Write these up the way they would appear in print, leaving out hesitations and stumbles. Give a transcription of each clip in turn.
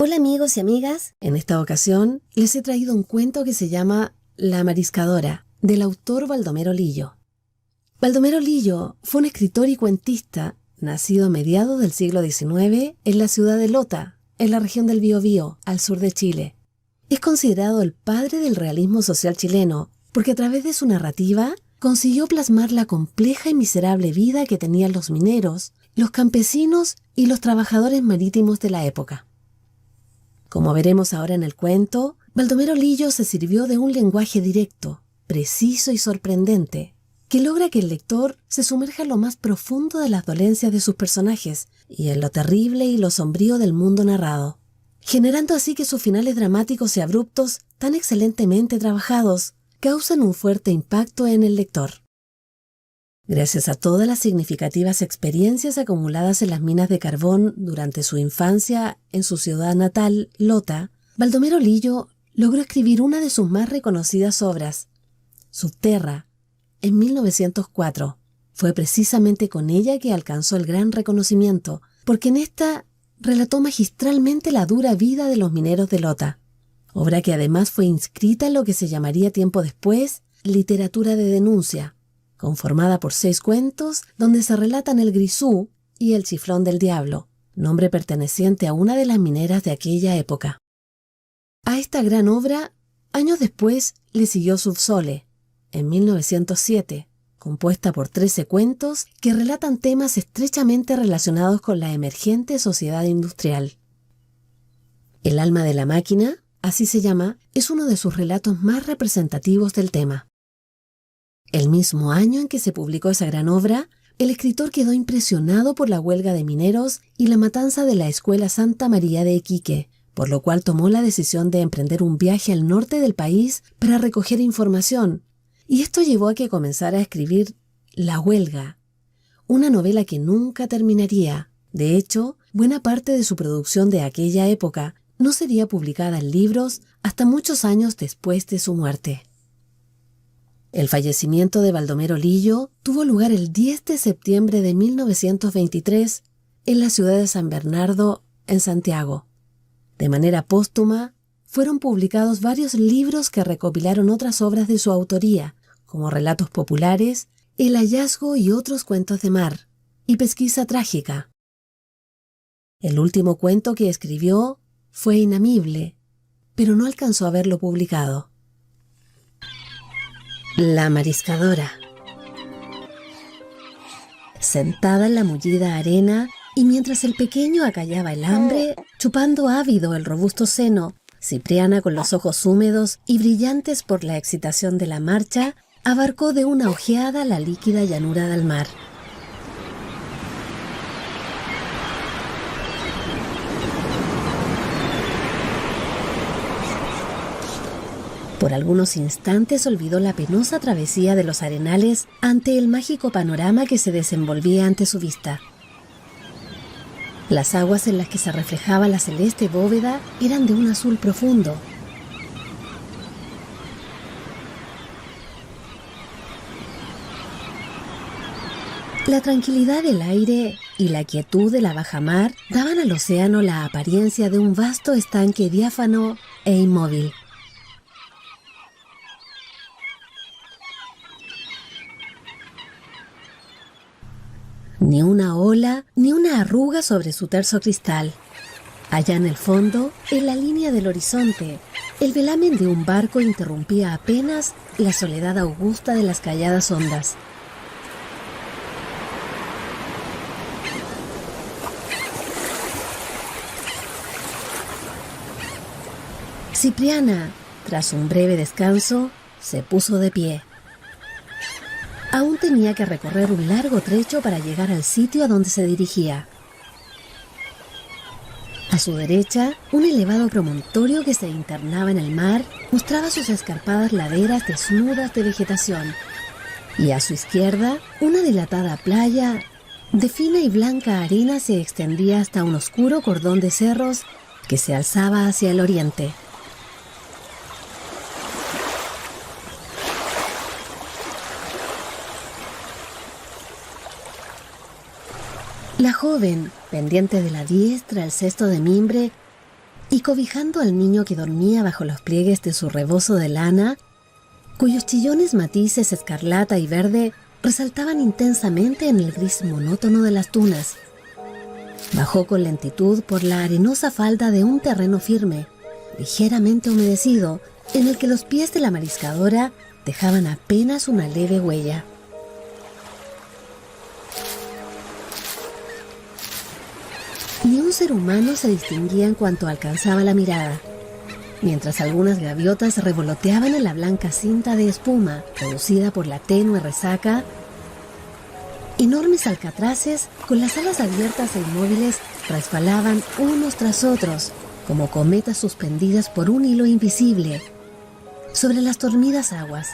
Hola amigos y amigas, en esta ocasión les he traído un cuento que se llama La Mariscadora, del autor Baldomero Lillo. Baldomero Lillo fue un escritor y cuentista nacido a mediados del siglo XIX en la ciudad de Lota, en la región del Biobío, al sur de Chile. Es considerado el padre del realismo social chileno, porque a través de su narrativa consiguió plasmar la compleja y miserable vida que tenían los mineros, los campesinos y los trabajadores marítimos de la época. Como veremos ahora en el cuento, Baldomero Lillo se sirvió de un lenguaje directo, preciso y sorprendente, que logra que el lector se sumerja en lo más profundo de las dolencias de sus personajes y en lo terrible y lo sombrío del mundo narrado, generando así que sus finales dramáticos y abruptos, tan excelentemente trabajados, causan un fuerte impacto en el lector. Gracias a todas las significativas experiencias acumuladas en las minas de carbón durante su infancia en su ciudad natal, Lota, Baldomero Lillo logró escribir una de sus más reconocidas obras, Subterra, en 1904. Fue precisamente con ella que alcanzó el gran reconocimiento, porque en esta relató magistralmente la dura vida de los mineros de Lota, obra que además fue inscrita en lo que se llamaría tiempo después literatura de denuncia, conformada por 6 cuentos donde se relatan el Grisú y el Chiflón del Diablo, nombre perteneciente a una de las mineras de aquella época. A esta gran obra, años después, le siguió Subsole, en 1907, compuesta por 13 cuentos que relatan temas estrechamente relacionados con la emergente sociedad industrial. El alma de la máquina, así se llama, es uno de sus relatos más representativos del tema. El mismo año en que se publicó esa gran obra, el escritor quedó impresionado por la huelga de mineros y la matanza de la Escuela Santa María de Iquique, por lo cual tomó la decisión de emprender un viaje al norte del país para recoger información, y esto llevó a que comenzara a escribir La Huelga, una novela que nunca terminaría. De hecho, buena parte de su producción de aquella época no sería publicada en libros hasta muchos años después de su muerte. El fallecimiento de Baldomero Lillo tuvo lugar el 10 de septiembre de 1923 en la ciudad de San Bernardo, en Santiago. De manera póstuma, fueron publicados varios libros que recopilaron otras obras de su autoría, como Relatos Populares, El Hallazgo y otros cuentos de mar, y Pesquisa Trágica. El último cuento que escribió fue Inamible, pero no alcanzó a verlo publicado. La Mariscadora. Sentada en la mullida arena y mientras el pequeño acallaba el hambre, chupando ávido el robusto seno, Cipriana, con los ojos húmedos y brillantes por la excitación de la marcha, abarcó de una ojeada la líquida llanura del mar. Por algunos instantes olvidó la penosa travesía de los arenales ante el mágico panorama que se desenvolvía ante su vista. Las aguas en las que se reflejaba la celeste bóveda eran de un azul profundo. La tranquilidad del aire y la quietud de la bajamar daban al océano la apariencia de un vasto estanque diáfano e inmóvil. Ni una ola, ni una arruga sobre su terso cristal. Allá en el fondo, en la línea del horizonte, el velamen de un barco interrumpía apenas la soledad augusta de las calladas ondas. Cipriana, tras un breve descanso, se puso de pie. Aún tenía que recorrer un largo trecho para llegar al sitio a donde se dirigía. A su derecha, un elevado promontorio que se internaba en el mar mostraba sus escarpadas laderas desnudas de vegetación. Y a su izquierda, una dilatada playa de fina y blanca arena se extendía hasta un oscuro cordón de cerros que se alzaba hacia el oriente. La joven, pendiente de la diestra el cesto de mimbre, y cobijando al niño que dormía bajo los pliegues de su rebozo de lana, cuyos chillones matices escarlata y verde resaltaban intensamente en el gris monótono de las dunas. Bajó con lentitud por la arenosa falda de un terreno firme, ligeramente humedecido, en el que los pies de la mariscadora dejaban apenas una leve huella. Ni un ser humano se distinguía en cuanto alcanzaba la mirada, mientras algunas gaviotas revoloteaban en la blanca cinta de espuma producida por la tenue resaca. Enormes alcatraces, con las alas abiertas e inmóviles, resbalaban unos tras otros, como cometas suspendidas por un hilo invisible, sobre las dormidas aguas.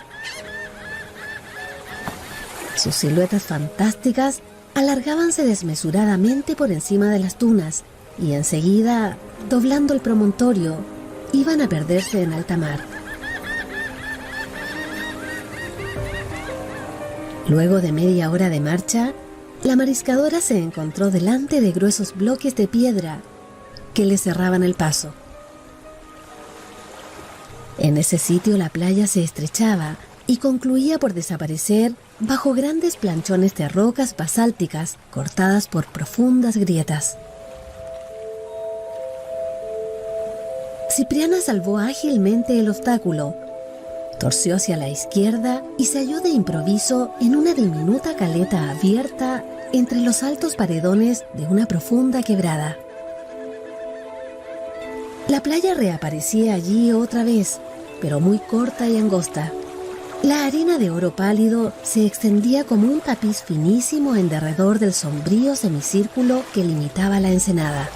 Sus siluetas fantásticas alargábanse desmesuradamente por encima de las dunas y enseguida, doblando el promontorio, iban a perderse en alta mar. Luego de media hora de marcha, la mariscadora se encontró delante de gruesos bloques de piedra que le cerraban el paso. En ese sitio la playa se estrechaba y concluía por desaparecer bajo grandes planchones de rocas basálticas cortadas por profundas grietas. Cipriana salvó ágilmente el obstáculo, torció hacia la izquierda y se halló de improviso en una diminuta caleta abierta entre los altos paredones de una profunda quebrada. La playa reaparecía allí otra vez, pero muy corta y angosta. La arena de oro pálido se extendía como un tapiz finísimo en derredor del sombrío semicírculo que limitaba la ensenada.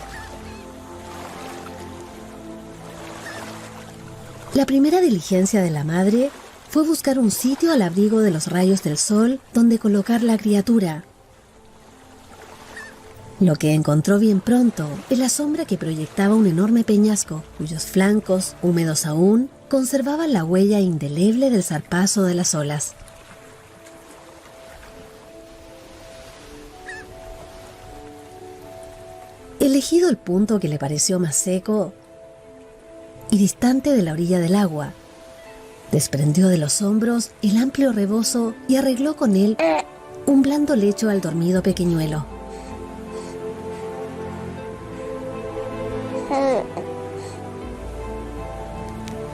La primera diligencia de la madre fue buscar un sitio al abrigo de los rayos del sol donde colocar la criatura. Lo que encontró bien pronto es la sombra que proyectaba un enorme peñasco, cuyos flancos, húmedos aún, conservaban la huella indeleble del zarpazo de las olas. Elegido el punto que le pareció más seco y distante de la orilla del agua, desprendió de los hombros el amplio rebozo y arregló con él un blando lecho al dormido pequeñuelo.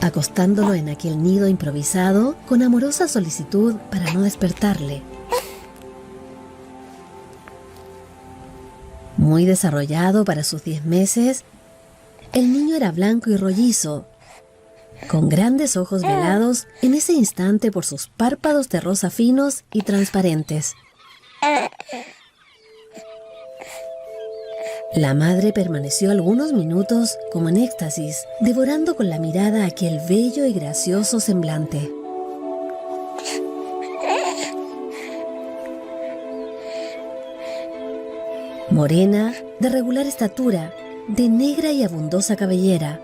Acostándolo en aquel nido improvisado con amorosa solicitud para no despertarle. Muy desarrollado para sus 10 meses, el niño era blanco y rollizo, con grandes ojos velados en ese instante por sus párpados de rosa finos y transparentes. La madre permaneció algunos minutos como en éxtasis, devorando con la mirada aquel bello y gracioso semblante. Morena, de regular estatura, de negra y abundosa cabellera,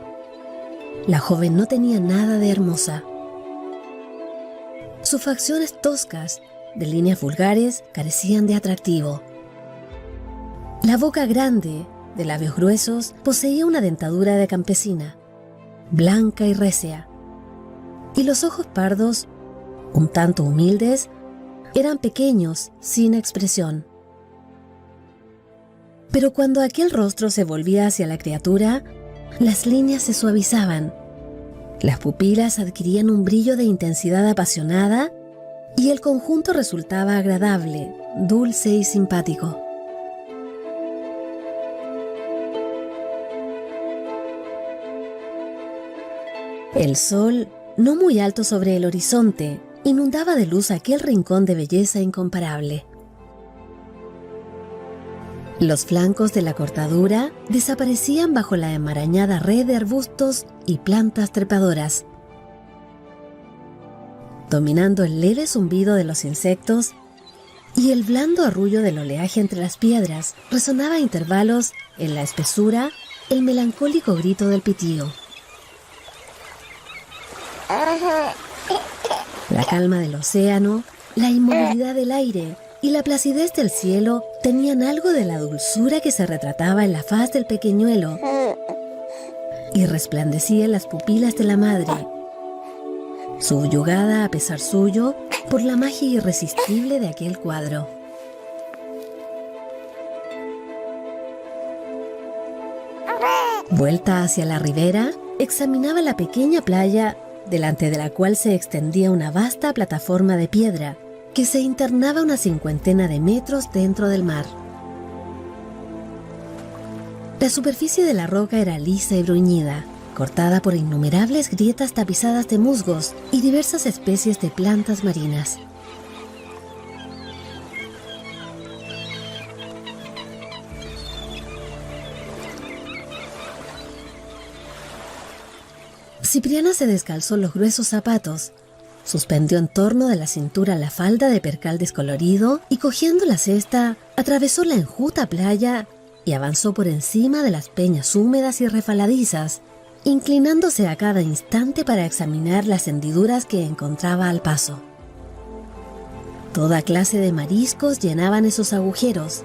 la joven no tenía nada de hermosa. Sus facciones toscas, de líneas vulgares, carecían de atractivo. La boca grande, de labios gruesos, poseía una dentadura de campesina, blanca y récea, y los ojos pardos, un tanto humildes, eran pequeños, sin expresión. Pero cuando aquel rostro se volvía hacia la criatura, las líneas se suavizaban, las pupilas adquirían un brillo de intensidad apasionada y el conjunto resultaba agradable, dulce y simpático. El sol, no muy alto sobre el horizonte, inundaba de luz aquel rincón de belleza incomparable. Los flancos de la cortadura desaparecían bajo la enmarañada red de arbustos y plantas trepadoras. Dominando el leve zumbido de los insectos y el blando arrullo del oleaje entre las piedras, resonaba a intervalos, en la espesura, el melancólico grito del pitío. La calma del océano, la inmovilidad del aire y la placidez del cielo tenían algo de la dulzura que se retrataba en la faz del pequeñuelo, y resplandecía en las pupilas de la madre, subyugada a pesar suyo por la magia irresistible de aquel cuadro. Vuelta hacia la ribera, examinaba la pequeña playa delante de la cual se extendía una vasta plataforma de piedra que se internaba una 50 de metros dentro del mar. La superficie de la roca era lisa y bruñida, cortada por innumerables grietas tapizadas de musgos y diversas especies de plantas marinas. Cipriana se descalzó los gruesos zapatos, suspendió en torno de la cintura la falda de percal descolorido y, cogiendo la cesta, atravesó la enjuta playa y avanzó por encima de las peñas húmedas y resbaladizas, inclinándose a cada instante para examinar las hendiduras que encontraba al paso. Toda clase de mariscos llenaban esos agujeros.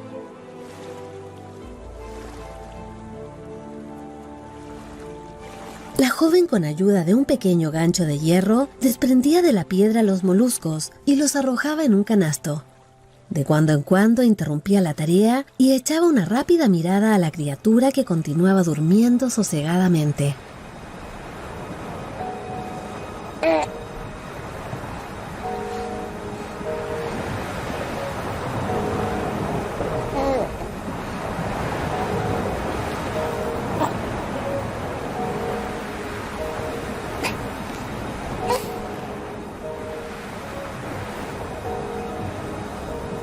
La joven, con ayuda de un pequeño gancho de hierro, desprendía de la piedra los moluscos y los arrojaba en un canasto. De cuando en cuando interrumpía la tarea y echaba una rápida mirada a la criatura que continuaba durmiendo sosegadamente.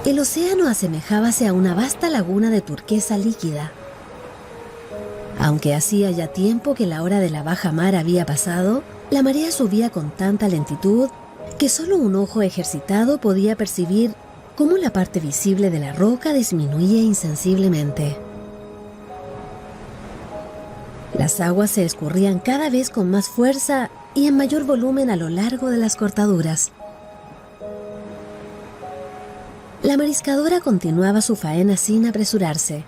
El océano asemejábase a una vasta laguna de turquesa líquida. Aunque hacía ya tiempo que la hora de la baja mar había pasado, la marea subía con tanta lentitud que solo un ojo ejercitado podía percibir cómo la parte visible de la roca disminuía insensiblemente. Las aguas se escurrían cada vez con más fuerza y en mayor volumen a lo largo de las cortaduras. La mariscadora continuaba su faena sin apresurarse.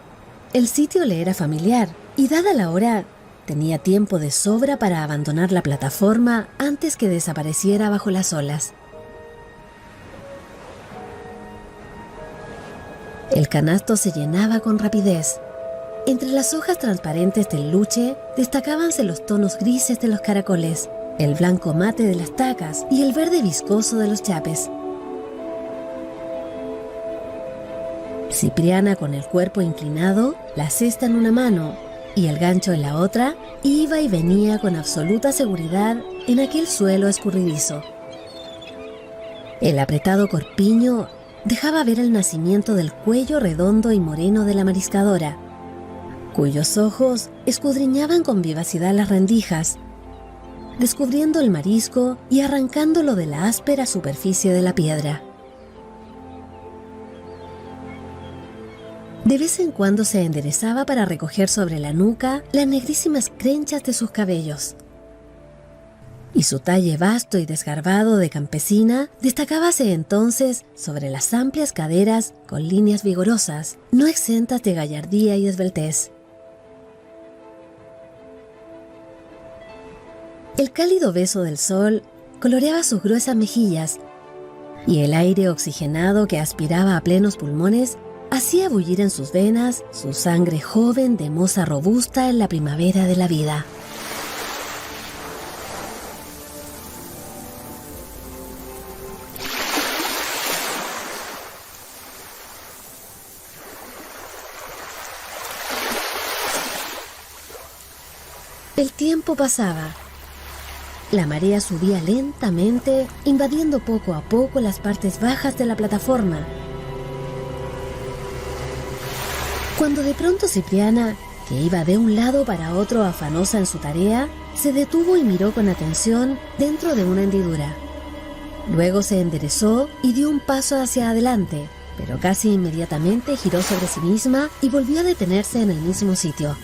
El sitio le era familiar y, dada la hora, tenía tiempo de sobra para abandonar la plataforma antes que desapareciera bajo las olas. El canasto se llenaba con rapidez. Entre las hojas transparentes del luche destacábanse los tonos grises de los caracoles, el blanco mate de las tacas y el verde viscoso de los chapes. Cipriana, con el cuerpo inclinado, la cesta en una mano y el gancho en la otra, iba y venía con absoluta seguridad en aquel suelo escurridizo. El apretado corpiño dejaba ver el nacimiento del cuello redondo y moreno de la mariscadora, cuyos ojos escudriñaban con vivacidad las rendijas, descubriendo el marisco y arrancándolo de la áspera superficie de la piedra. De vez en cuando se enderezaba para recoger sobre la nuca las negrísimas crenchas de sus cabellos. Y su talle vasto y desgarbado de campesina destacábase entonces sobre las amplias caderas con líneas vigorosas, no exentas de gallardía y esbeltez. El cálido beso del sol coloreaba sus gruesas mejillas y el aire oxigenado que aspiraba a plenos pulmones hacía bullir en sus venas su sangre joven de moza robusta en la primavera de la vida. El tiempo pasaba. La marea subía lentamente, invadiendo poco a poco las partes bajas de la plataforma. Cuando de pronto Cipriana, que iba de un lado para otro afanosa en su tarea, se detuvo y miró con atención dentro de una hendidura. Luego se enderezó y dio un paso hacia adelante, pero casi inmediatamente giró sobre sí misma y volvió a detenerse en el mismo sitio.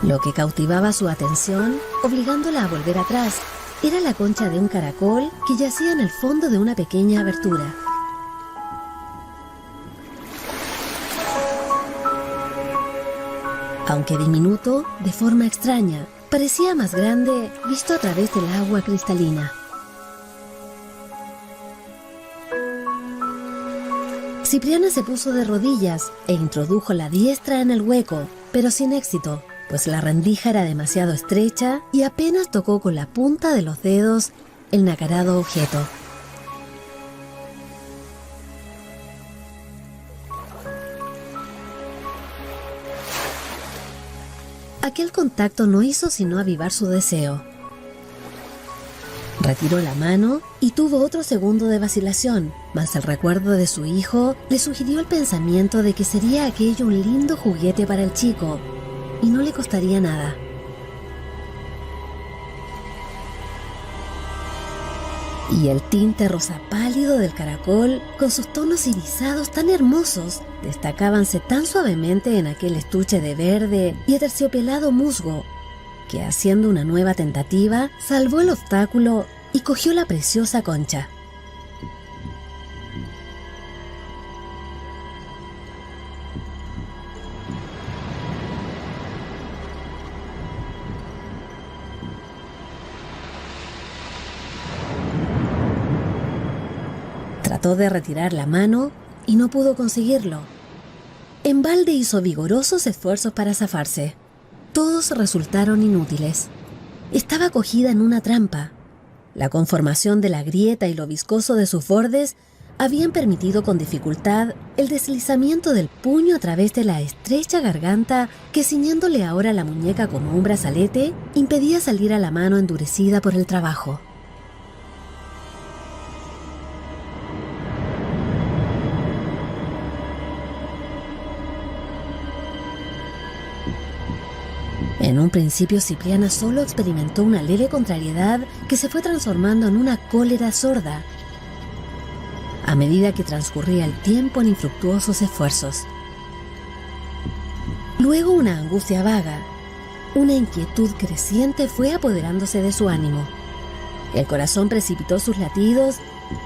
Lo que cautivaba su atención, obligándola a volver atrás, era la concha de un caracol que yacía en el fondo de una pequeña abertura. Aunque diminuto, de forma extraña, parecía más grande visto a través del agua cristalina. Cipriana se puso de rodillas e introdujo la diestra en el hueco, pero sin éxito, pues la rendija era demasiado estrecha y apenas tocó con la punta de los dedos el nacarado objeto. Aquel contacto no hizo sino avivar su deseo. Retiró la mano y tuvo otro segundo de vacilación, mas el recuerdo de su hijo le sugirió el pensamiento de que sería aquello un lindo juguete para el chico y no le costaría nada. Y el tinte rosa pálido del caracol, con sus tonos irisados tan hermosos, destacábanse tan suavemente en aquel estuche de verde y aterciopelado musgo, que haciendo una nueva tentativa, salvó el obstáculo y cogió la preciosa concha. Trató de retirar la mano y no pudo conseguirlo. En balde hizo vigorosos esfuerzos para zafarse. Todos resultaron inútiles. Estaba cogida en una trampa. La conformación de la grieta y lo viscoso de sus bordes habían permitido con dificultad el deslizamiento del puño a través de la estrecha garganta que, ciñéndole ahora la muñeca como un brazalete, impedía salir a la mano endurecida por el trabajo. En un principio, Cipriana solo experimentó una leve contrariedad que se fue transformando en una cólera sorda a medida que transcurría el tiempo en infructuosos esfuerzos. Luego una angustia vaga, una inquietud creciente fue apoderándose de su ánimo. El corazón precipitó sus latidos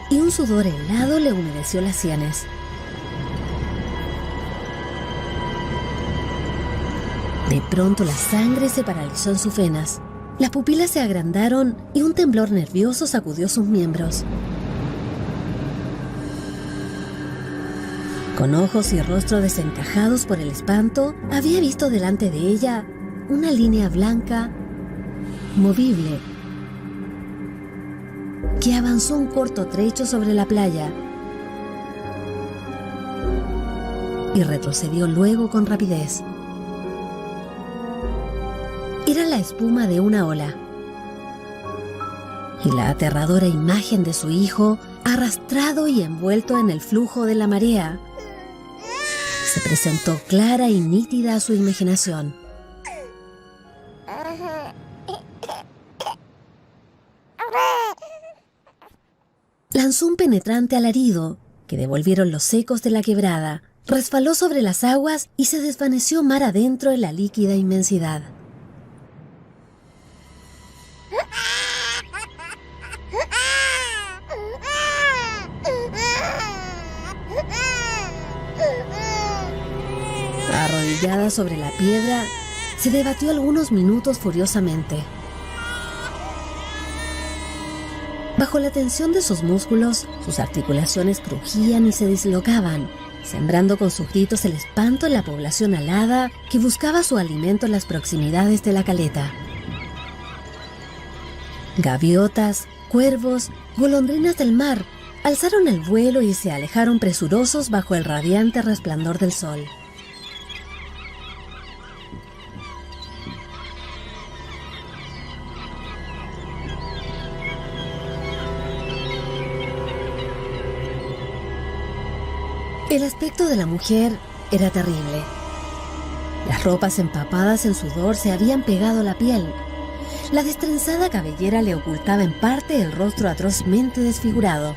y un sudor helado le humedeció las sienes. De pronto la sangre se paralizó en sus venas, las pupilas se agrandaron y un temblor nervioso sacudió sus miembros. Con ojos y rostro desencajados por el espanto, había visto delante de ella una línea blanca, movible, que avanzó un corto trecho sobre la playa y retrocedió luego con rapidez. Era la espuma de una ola y la aterradora imagen de su hijo arrastrado y envuelto en el flujo de la marea se presentó clara y nítida a su imaginación. Lanzó un penetrante alarido que devolvieron los ecos de la quebrada, resbaló sobre las aguas y se desvaneció mar adentro en la líquida inmensidad. Arrodillada sobre la piedra, se debatió algunos minutos furiosamente. Bajo la tensión de sus músculos, sus articulaciones crujían y se dislocaban, sembrando con sus gritos el espanto en la población alada que buscaba su alimento en las proximidades de la caleta. Gaviotas, cuervos, golondrinas del mar alzaron el vuelo y se alejaron presurosos bajo el radiante resplandor del sol. El aspecto de la mujer era terrible. Las ropas empapadas en sudor se habían pegado a la piel. La destrenzada cabellera le ocultaba en parte el rostro atrozmente desfigurado.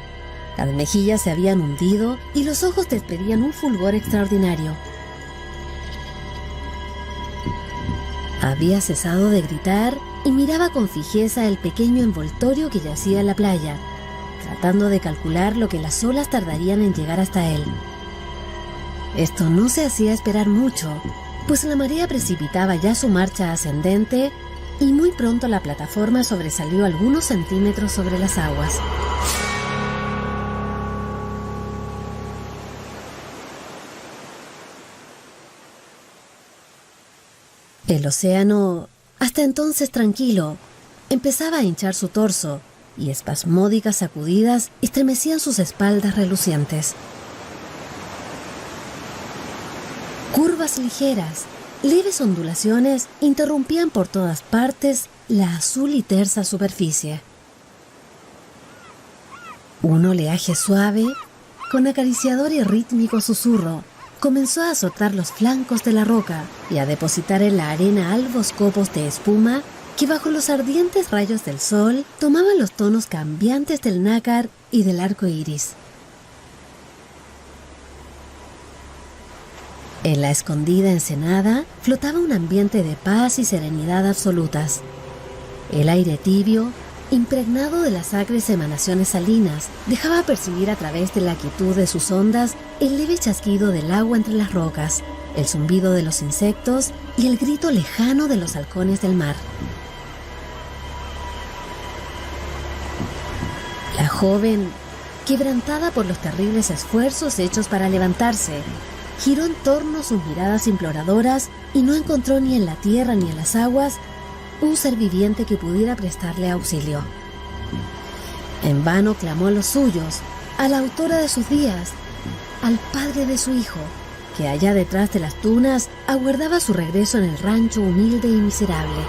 Las mejillas se habían hundido y los ojos despedían un fulgor extraordinario. Había cesado de gritar y miraba con fijeza el pequeño envoltorio que yacía en la playa, tratando de calcular lo que las olas tardarían en llegar hasta él. Esto no se hacía esperar mucho, pues la marea precipitaba ya su marcha ascendente y muy pronto la plataforma sobresalió algunos centímetros sobre las aguas. El océano, hasta entonces tranquilo, empezaba a hinchar su torso y espasmódicas sacudidas estremecían sus espaldas relucientes. Curvas ligeras, leves ondulaciones interrumpían por todas partes la azul y tersa superficie. Un oleaje suave, con acariciador y rítmico susurro, comenzó a azotar los flancos de la roca y a depositar en la arena albos copos de espuma que bajo los ardientes rayos del sol tomaban los tonos cambiantes del nácar y del arco iris. En la escondida ensenada flotaba un ambiente de paz y serenidad absolutas. El aire tibio, impregnado de las acres emanaciones salinas, dejaba percibir a través de la quietud de sus ondas el leve chasquido del agua entre las rocas, el zumbido de los insectos y el grito lejano de los halcones del mar. La joven, quebrantada por los terribles esfuerzos hechos para levantarse, giró en torno sus miradas imploradoras y no encontró ni en la tierra ni en las aguas un ser viviente que pudiera prestarle auxilio. En vano clamó a los suyos, a la autora de sus días, al padre de su hijo, que allá detrás de las tunas aguardaba su regreso en el rancho humilde y miserable.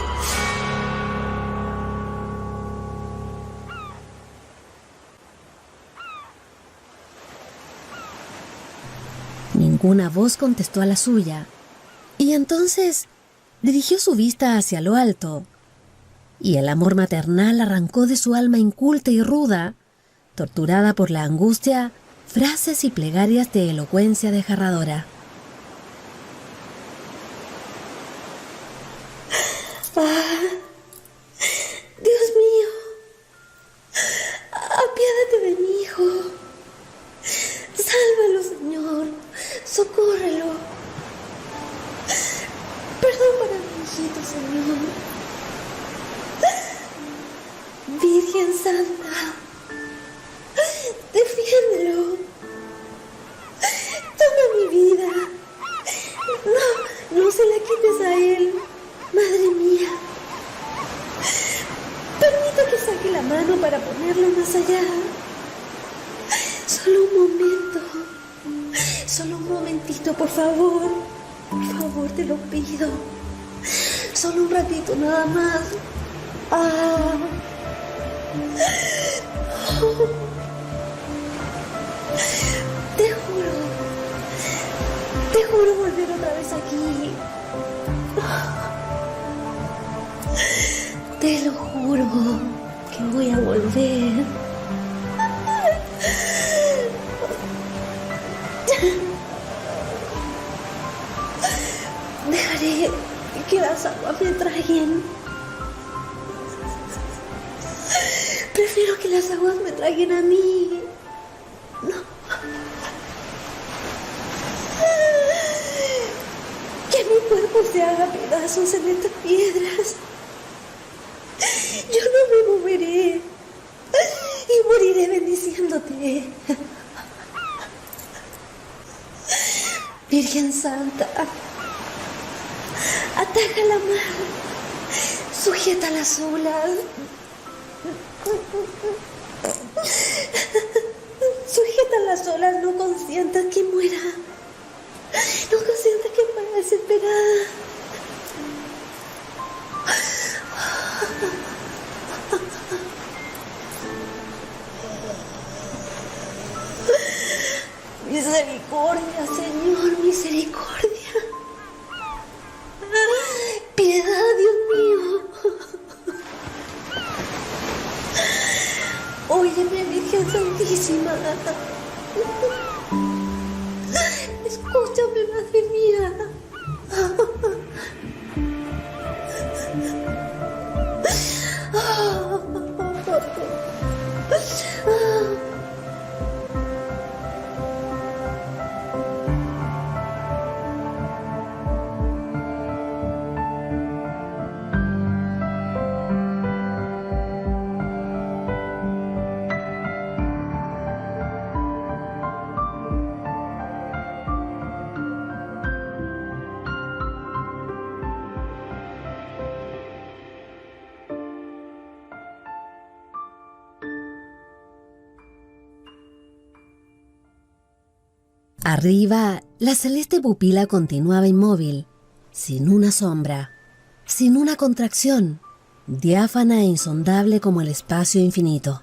Ninguna voz contestó a la suya, y entonces dirigió su vista hacia lo alto, y el amor maternal arrancó de su alma inculta y ruda, torturada por la angustia, frases y plegarias de elocuencia desgarradora. Dios mío, apiádate de mi hijo. Sálvalo, Señor, socórrelo. Perdón para mi hijito, Señor. Virgen Santa, defiéndelo. Toma mi vida. No se la quites a él, madre mía. Permite que saque la mano para ponerlo más allá. Solo un momento. Solo un momentito, por favor. Por favor, te lo pido. Solo un ratito nada más. Te juro volver otra vez aquí. Te lo juro que voy a volver. Dejaré que las aguas me traguen. Prefiero que las aguas me traguen a mí. No. Que mi cuerpo se haga pedazos en estas piedras. Yo no me moveré y moriré bendiciéndote. Virgen Santa, ataja la mar, sujeta las olas, sujeta las olas, no consientas que muera, no consientas que muera desesperada. Misericordia, Señor, misericordia. Piedad, Dios mío. Óyeme, Virgen Santísima. Escúchame, Madre mía. Arriba, la celeste pupila continuaba inmóvil, sin una sombra, sin una contracción, diáfana e insondable como el espacio infinito.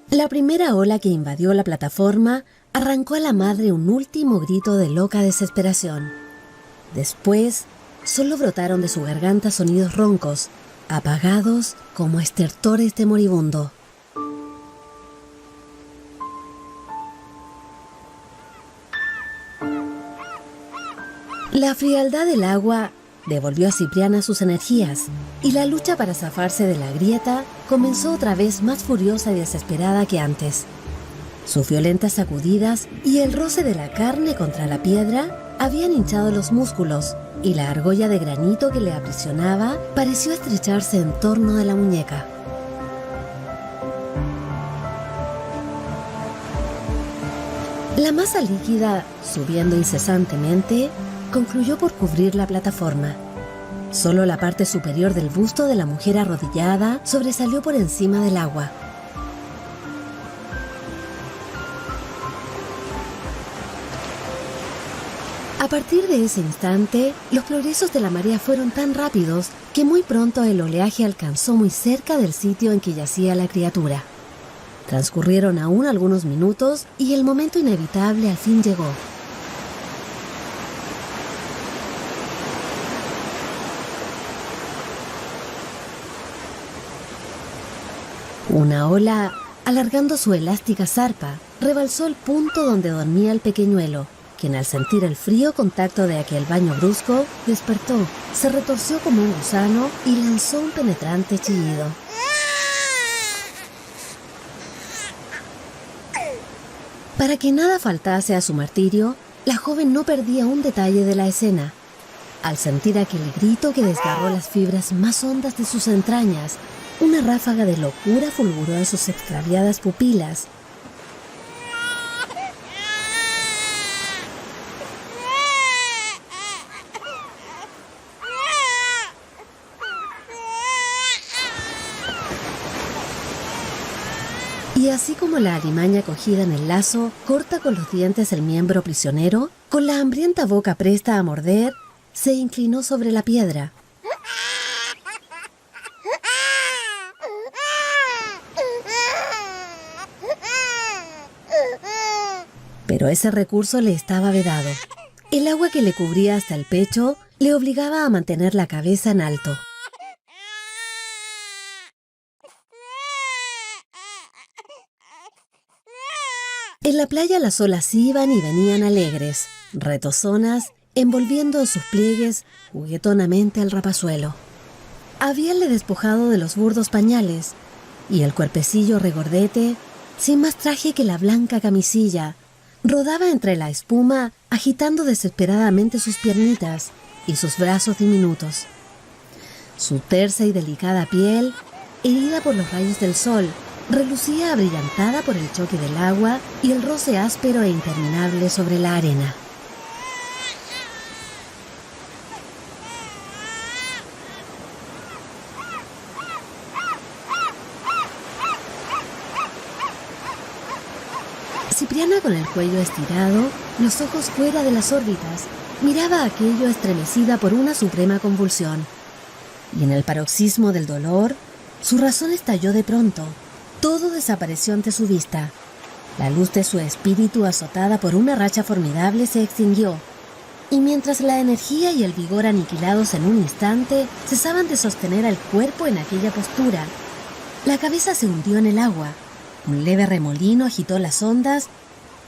La primera ola que invadió la plataforma arrancó a la madre un último grito de loca desesperación. Después, solo brotaron de su garganta sonidos roncos, apagados como estertores de moribundo. La frialdad del agua devolvió a Cipriana sus energías y la lucha para zafarse de la grieta comenzó otra vez más furiosa y desesperada que antes. Sus violentas sacudidas y el roce de la carne contra la piedra habían hinchado los músculos y la argolla de granito que le aprisionaba pareció estrecharse en torno de la muñeca. La masa líquida, subiendo incesantemente, concluyó por cubrir la plataforma. Solo la parte superior del busto de la mujer arrodillada sobresalió por encima del agua. A partir de ese instante, los progresos de la marea fueron tan rápidos que muy pronto el oleaje alcanzó muy cerca del sitio en que yacía la criatura. Transcurrieron aún algunos minutos y el momento inevitable al fin llegó. Una ola, alargando su elástica zarpa, rebalsó el punto donde dormía el pequeñuelo, quien al sentir el frío contacto de aquel baño brusco, despertó, se retorció como un gusano y lanzó un penetrante chillido. Para que nada faltase a su martirio, la joven no perdía un detalle de la escena. Al sentir aquel grito que desgarró las fibras más hondas de sus entrañas, una ráfaga de locura fulguró en sus extraviadas pupilas. Y así como la alimaña cogida en el lazo corta con los dientes el miembro prisionero, con la hambrienta boca presta a morder, se inclinó sobre la piedra. Pero ese recurso le estaba vedado. El agua que le cubría hasta el pecho le obligaba a mantener la cabeza en alto. En la playa las olas iban y venían alegres, retozonas, envolviendo sus pliegues juguetonamente al rapazuelo. Habíanle despojado de los burdos pañales, y el cuerpecillo regordete, sin más traje que la blanca camisilla, rodaba entre la espuma agitando desesperadamente sus piernitas y sus brazos diminutos. Su tersa y delicada piel, herida por los rayos del sol, relucía abrillantada por el choque del agua y el roce áspero e interminable sobre la arena. Cipriana, con el cuello estirado, los ojos fuera de las órbitas, miraba aquello estremecida por una suprema convulsión. Y en el paroxismo del dolor, su razón estalló de pronto. Todo desapareció ante su vista. La luz de su espíritu, azotada por una racha formidable, se extinguió. Y mientras la energía y el vigor aniquilados en un instante cesaban de sostener al cuerpo en aquella postura, la cabeza se hundió en el agua. Un leve remolino agitó las ondas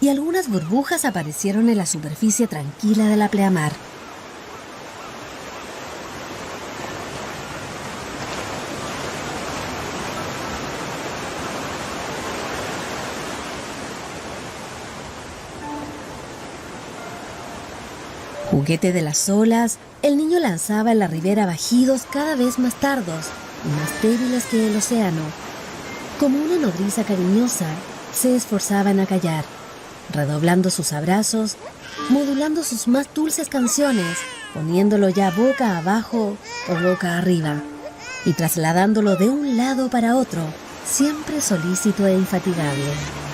y algunas burbujas aparecieron en la superficie tranquila de la pleamar. Juguete de las olas, el niño lanzaba en la ribera bajidos cada vez más tardos y más débiles que el océano. Como una nodriza cariñosa, se esforzaba en acallar, redoblando sus abrazos, modulando sus más dulces canciones, poniéndolo ya boca abajo o boca arriba, y trasladándolo de un lado para otro, siempre solícito e infatigable.